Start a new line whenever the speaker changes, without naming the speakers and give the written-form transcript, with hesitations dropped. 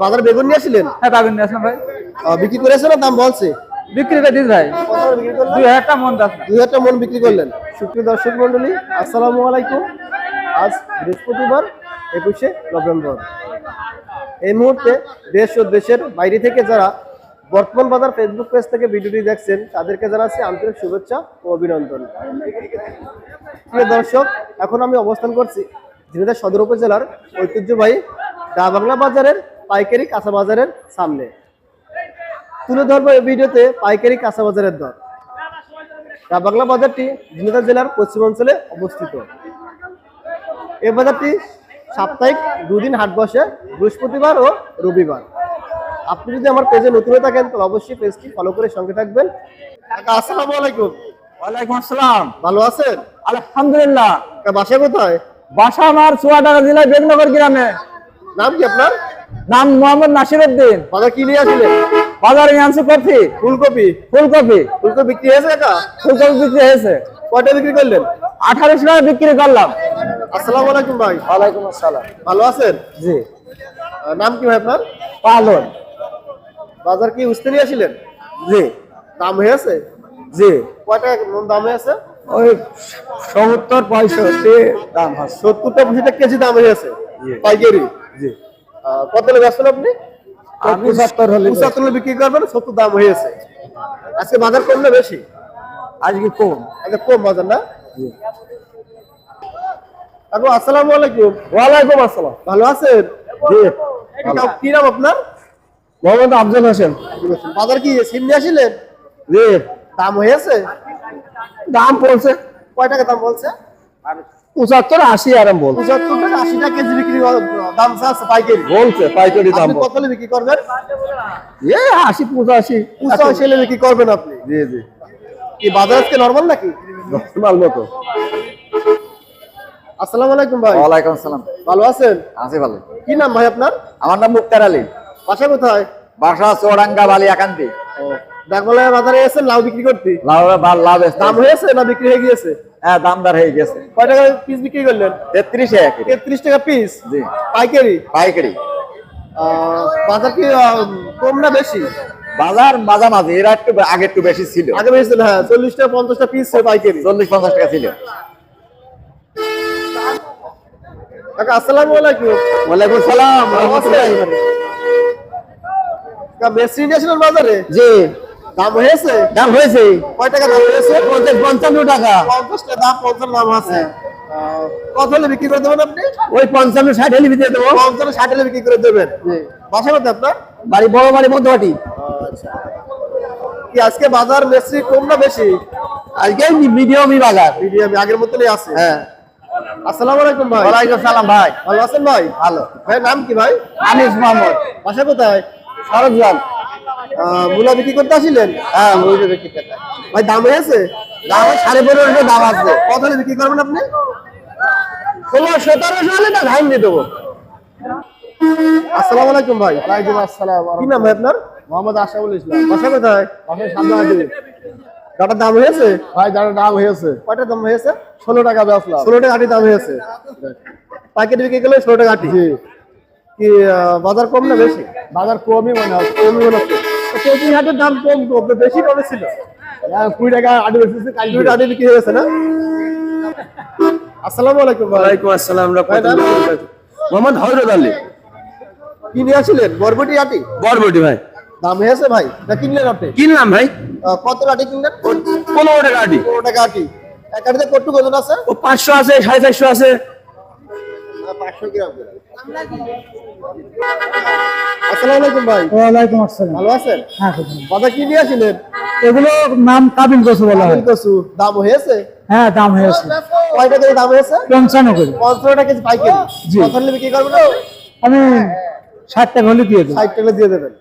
বাজার বেগুন নিয়ে আসলেন?
হ্যাঁ বেগুন নিয়ে আসলাম ভাই।
বিক্রি করেছেন না দাম বলছে?
বিক্রি করে দিস ভাই।
কত বিক্রি করলেন?
2000 টাকা মন দাস।
2000 টাকা মন বিক্রি করলেন। সুপ্রিয় দর্শক মণ্ডলী, আসসালামু আলাইকুম। আজ বৃহস্পতিবার 21শে নভেম্বর। এই মুহূর্তে দেশ ও দেশের বাইরে থেকে যারা বর্তমান বাজার ফেসবুক পেজ থেকে ভিডিওটি দেখছেন তাদেরকে জানাচ্ছি আন্তরিক শুভেচ্ছা ও অভিনন্দন। প্রিয় দর্শক, এখন আমি অবস্থান করছি ঝিনাইদহ সদর উপজেলার ঐতিহ্যবাহী ডা বাংলা বাজারের পাইকারি কাঁচা বাজারের সামনে। তুলে ধরবো এই ভিডিওতে পাইকারি কাঁচা বাজারের দর। ডা বাংলা বাজারটি ঝিনাইদহ জেলার পশ্চিমাঞ্চলে অবস্থিত। এই বাজারটি সাপ্তাহিক দুদিন হাট বসে, বৃহস্পতিবার ও রবিবার। আপনি যদি আমার পেজে নতুন হয়ে থাকেন তাহলে অবশ্যই পেজটি ফলো করে সঙ্গে থাকবেন। আসসালামু আলাইকুম।
ওয়ালাইকুম আসসালাম।
ভালো আছেন?
আলহামদুলিল্লাহ।
বাসা কোথায়?
বাসা আমার চুয়াডাঙ্গা জেলার বেগনগর গ্রামে।
নাম কি আপনার?
নাম মোহাম্মদ নাসিরউদ্দিন।
বাজার কি নিয়ে আসলেন?
বাজারে আনছি কফি,
ফুলকপি।
ফুলকপি
বিক্রি হয়েছে?
ফুলকপি বিক্রি হয়েছে।
কয়টা বিক্রি করলেন?
1800 টাকা বিক্রি করলাম।
আসসালামু আলাইকুম ভাই।
ওয়ালাইকুম আসসালাম।
ভালো আছেন?
জি।
নাম কি ভাই আপনার?
পালন।
বাজার কি উস্তে নিয়ে আসলেন?
জি।
দাম হয়েছে?
জি।
কয়টা দাম হয়েছে?
ওই 70-65 দাম আছে।
70-65 কেজি দাম হয়েছে পাইকারি।
জি।
কত হলে বেচছেন আপনি?
আমি 75 হলে
75 বিক্রি করবেন। 70 দাম হয়েছে। আজকে বাজার কম না বেশি?
আজকে কম।
আজকে কম বাজার না?
জি।
আপু আসসালামু আলাইকুম।
ওয়ালাইকুম আসসালাম।
ভালো আছেন?
জি।
কি নাম আপনার?
মোহাম্মদ আফজাল হোসেন।
বাজার কি সিম নিয়ে আসলেন?
জি।
দাম হয়েছে?
দাম বলছে
কয় টাকা দাম বলছে?
75-80 আরাম বল।
75 টাকা 80 টাকা কেজি বিক্রি দাম আছে পাইকারি।
বলছে পাইকারি দাম।
আপনি কত হলে বিক্রি করবেন?
80-85
হলে বিক্রি করবেন আপনি?
জি জি।
কি বাজার আজকে নরমাল নাকি?
নরমাল মতো।
আসসালামু আলাইকুম ভাই।
ওয়ালাইকুম আসসালাম।
ভালো আছেন?
আছি ভালো।
কি নাম ভাই আপনার?
আমার নাম মুক্তার আলী।
বাসা কোথায়?
বাসা চুয়াডাঙ্গা বালিয়াকান্দি।
ডাকবালা বাজারে এসেছেন লাউ বিক্রি করতে?
লাভ
দাম হয়েছে না বিক্রি হয়ে গিয়েছে?
হ্যাঁ দামদার হয়ে গেছে।
কয় টাকা পিস বিক্রি করলেন?
33 টাকা।
33 টাকা পিস?
জি।
পাইকারি?
পাইকারি।
বাজার কি কম না বেশি?
বাজার মাঝামাঝি। এরা একটু আগে একটু বেশি ছিল।
আগে বেশি ছিল, হ্যাঁ। 40 টাকা 50 টাকা পিস পাইকারি।
40-50 টাকা ছিল।
কাকা আসসালামু আলাইকুম।
ওয়ালাইকুম সালাম।
মেসি নিয়ে আসলেন বাজারে?
জি।
দাম হয়েছে?
দাম হয়েছে।
কয় টাকা দাম হয়েছে?
55 টাকা।
50 টাকা দাম, 50 দাম আছে। কত হলে বিক্রি করে দেবেন আপনি?
ওই 55-60 হলে দিয়ে দেবো।
50-60 হলে বিক্রি করে দেবেন। বাসা কোথায় আপনার?
বাড়ি বড় বাড়ি মধ্যবাটি।
কি আজকে বাজার মেসি কম না বেশি?
আজকে মিডিয়ামই বাজার।
মিডিয়াম আগের মতনই আছে।
হ্যাঁ।
আসসালামু আলাইকুম ভাই।
ওয়ালাইকুম সালাম ভাই।
ভালো আছেন ভাই?
ভালো।
ভাই নাম কি ভাই?
আনিস মোহাম্মদ।
বাসা কোথায়?
সরজলাল।
মূলা বিক্রি করতে আসলেন?
হ্যাঁ মুড়ি বিক্রি করতে।
ভাই দাম হয়েছে?
দাম 15.5 দাম আছে।
কত হলে বিক্রি করবেন আপনি?
16-17 হলে না ধান দিয়ে দেবো।
আসসালামু আলাইকুম ভাই।
ওয়ালাইকুম আসসালাম।
কি নাম ভাই আপনার?
মোহাম্মদ আশরাফুল ইসলাম।
বাসা কোথায়?
বাসা সামনাহাটি।
কাটার দাম হয়েছে?
ভাই যার দাম হয়েছে
কয়টা দাম হয়েছে?
16 টাকা বেচলাম।
16 টাকা আটি দাম হয়েছে। পাইকারি বিক্রি করলে 16 টাকা আটি।
জি।
কি বাজার কম না বেশি?
বাজার কমই মনে হচ্ছে।
কমই মনে হচ্ছে। প্রতি হাটের দাম কম বেশি কমে ছিল।
20 টাকা আটি বেচেছে কাল।
2 টাকা আটি বিক্রি হয়ে গেছে না? আসসালামু আলাইকুম ভাই।
ওয়ালাইকুম আসসালাম। মোহাম্মদ হযরত আলী।
কি নিয়ে আসলেন? বরবটি আটি?
বরবটি ভাই।
দাম হয়েছে ভাই? না কিনলেন আপনি?
কিনলাম ভাই।
কত আটি কিনলেন?
15 টাকা আটি।
15 টাকা আটি। এক আটিতে কতটুকু ওজন আছে?
ও 500 আছে, 450 আছে।
500 গ্রাম। আসসালামু আলাইকুম ভাই।
ওয়ালাইকুম আসসালাম।
ভালো আছেন?
হ্যাঁ।
বাজার কি নিয়ে আসলেন?
এগুলো নাম কাবিল কচু বলা হয়।
কচু দাম হয়েছে?
হ্যাঁ দাম হয়েছে।
কয় টাকা দাম হয়েছে?
55 করে।
15 টাকা কেজি পাইকারি।
জি।
কত হলে বিক্রি করবেন?
আমি 60 টাকা হলে দিয়ে দেবো।
60 টাকা দিয়ে দেবেন।